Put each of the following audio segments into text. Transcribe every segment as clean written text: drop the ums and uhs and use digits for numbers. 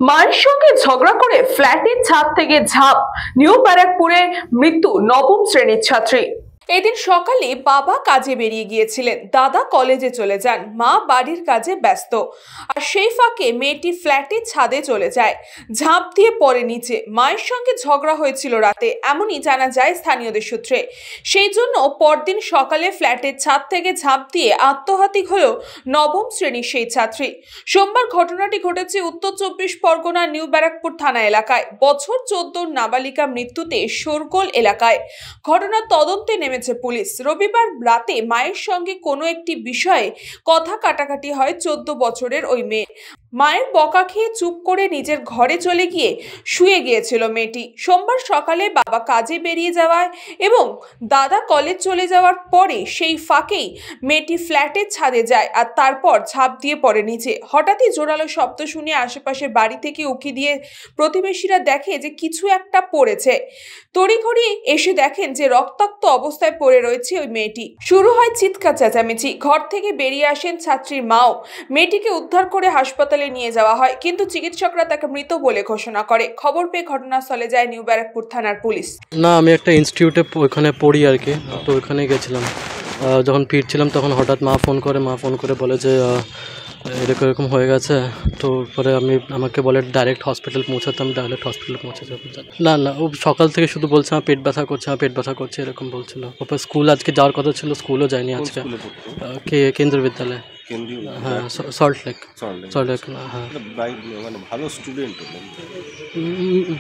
মায়ের সঙ্গে ঝগড়া করে ফ্ল্যাটের ছাদ থেকে ঝাঁপ, নিউ ব্যারাকপুরে মৃত্যু নবম শ্রেণীর ছাত্রী। এদিন সকালে বাবা কাজে বেরিয়ে গিয়েছিলেন, দাদা কলেজে চলে যান, মা বাড়ির কাজে ব্যস্ত। আর সেই ফাঁকে মেয়েটি ফ্ল্যাটের ছাদে চলে যায়, ঝাঁপ দিয়ে পড়ে নিচে। মায়ের সঙ্গে ঝগড়া হয়েছিল রাতে, এমনই জানা যায় স্থানীয়দের সূত্রে। সেই জন্য পরদিন সকালে ফ্ল্যাটের ছাদ থেকে ঝাঁপ দিয়ে আত্মঘাতী হলো নবম শ্রেণীর সেই ছাত্রী। সোমবার ঘটনাটি ঘটেছে উত্তর 24 পরগনা নিউ ব্যারাকপুর থানা এলাকায়। বছর 14 নাবালিকা মৃত্যুতে শোরগোল এলাকায়। ঘটনার তদন্তে নেমেছে পুলিশ। রবিবার রাতে মায়ের সঙ্গে কোনো একটি বিষয়ে কথা কাটাকাটি হয় 14 বছরের ওই মেয়ে। মায়ের বকা খেয়ে চুপ করে নিজের ঘরে চলে গিয়ে শুয়ে গিয়েছিল মেয়েটি। সোমবার সকালে বাবা কাজে বেরিয়ে যাওয়ায় এবং দাদা কলেজ চলে যাওয়ার পরে সেই ফাঁকেই মেয়েটি ফ্ল্যাটের ছাদে যায় আর তারপর ঝাঁপ দিয়ে পড়ে নিচে। হঠাৎই জোরালো শব্দ শুনে আশেপাশের বাড়ি থেকে উকি দিয়ে প্রতিবেশীরা দেখে যে কিছু একটা পড়েছে। তড়িঘড়ি এসে দেখেন যে রক্তাক্ত অবস্থায় পড়ে রয়েছে ওই মেয়েটি। শুরু হয় চিৎকার চেঁচামেচি। ঘর থেকে বেরিয়ে আসেন ছাত্রীর মাও। মেয়েটিকে উদ্ধার করে হাসপাতালে নিয়ে যাওয়া হয়, কিন্তু চিকিৎসকরা তাকে মৃত বলে ঘোষণা করে। খবর পেয়ে ঘটনাস্থলে যায় নিউ ব্যারাকপুর থানার পুলিশ। না, আমি একটা ইনস্টিটিউটে ওখানে পড়ি আর কি, তো ওখানে গেছিলাম। যখন ফিরছিলাম তখন হঠাৎ মা ফোন করে বলে যে এরকম হয়ে গেছে। তো পরে আমাকে বলে ডাইরেক্ট হসপিটাল পৌঁছাতে। আমি ডাইরেক্ট হসপিটালে পৌঁছে যাবো। না, ও সকাল থেকে শুধু বলছে আমার পেট ব্যথা করছে এরকম বলছিল। ওপর স্কুল আজকে যাওয়ার কথা ছিল, স্কুলও যায়নি আজকে। কেন্দ্রীয় বিদ্যালয়, হ্যাঁ, সল্ট লেক। হ্যাঁ,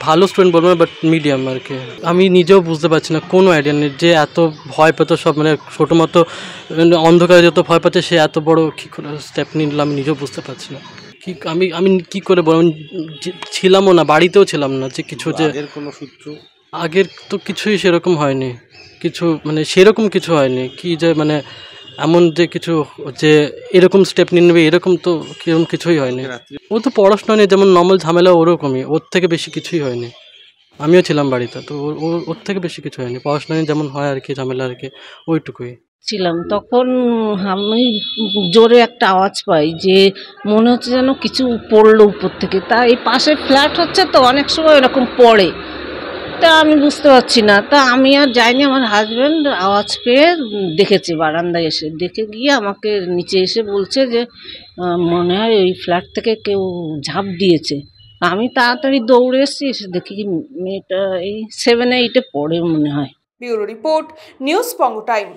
ভালো স্টুডেন্ট বলবো না, বাট মিডিয়াম আর কি। আমি নিজেও বুঝতে পারছি না, কোনো আইডিয়া নেই যে এত ভয় পেত সব, মানে ছোটো মতো অন্ধকারে যত ভয় পাচ্ছে সে এত বড় কী করে স্টেপ নিলাম আমি নিজেও বুঝতে পারছি না। কি আমি কী করে বলবো, ছিলামও না, বাড়িতেও ছিলাম না। যে কিছু যে কোনো সূত্র আগের তো কিছুই সেরকম হয়নি, কিছু মানে সেরকম কিছু হয়নি কি যে মানে এমন যে কিছু যে এরকম স্টেপ নিয়ে নেবে এরকম তো কিরকম কিছুই হয়নি। ও তো পড়াশোনা নিয়ে যেমন নর্মাল ঝামেলা ওরকমই, ওর থেকে বেশি কিছুই হয়নি। আমিও ছিলাম বাড়িতে, তো ওর থেকে বেশি কিছু হয়নি। পড়াশোনা নিয়ে যেমন হয় আর কি, ঝামেলা আর কি, ওইটুকুই ছিলাম। তখন আমি জোরে একটা আওয়াজ পাই যে মনে হচ্ছে যেন কিছু পড়লো উপর থেকে। তা এই পাশে ফ্ল্যাট হচ্ছে তো অনেক সময় এরকম পড়ে, তা আমি বুঝতে পারছি না। তা আমি আর যাইনি, আমার হাজব্যান্ড আওয়াজ পেয়ে দেখেছে, বারান্দায় এসে দেখে গিয়ে আমাকে নিচে এসে বলছে যে মনে হয় ওই ফ্ল্যাট থেকে কেউ ঝাঁপ দিয়েছে। আমি তাড়াতাড়ি দৌড়ে এসেছি, এসে দেখি মেয়েটা এই 7-8-এ পড়ে মনে হয়। ব্যুরো রিপোর্ট, নিউজ পঙ্গ টাইম।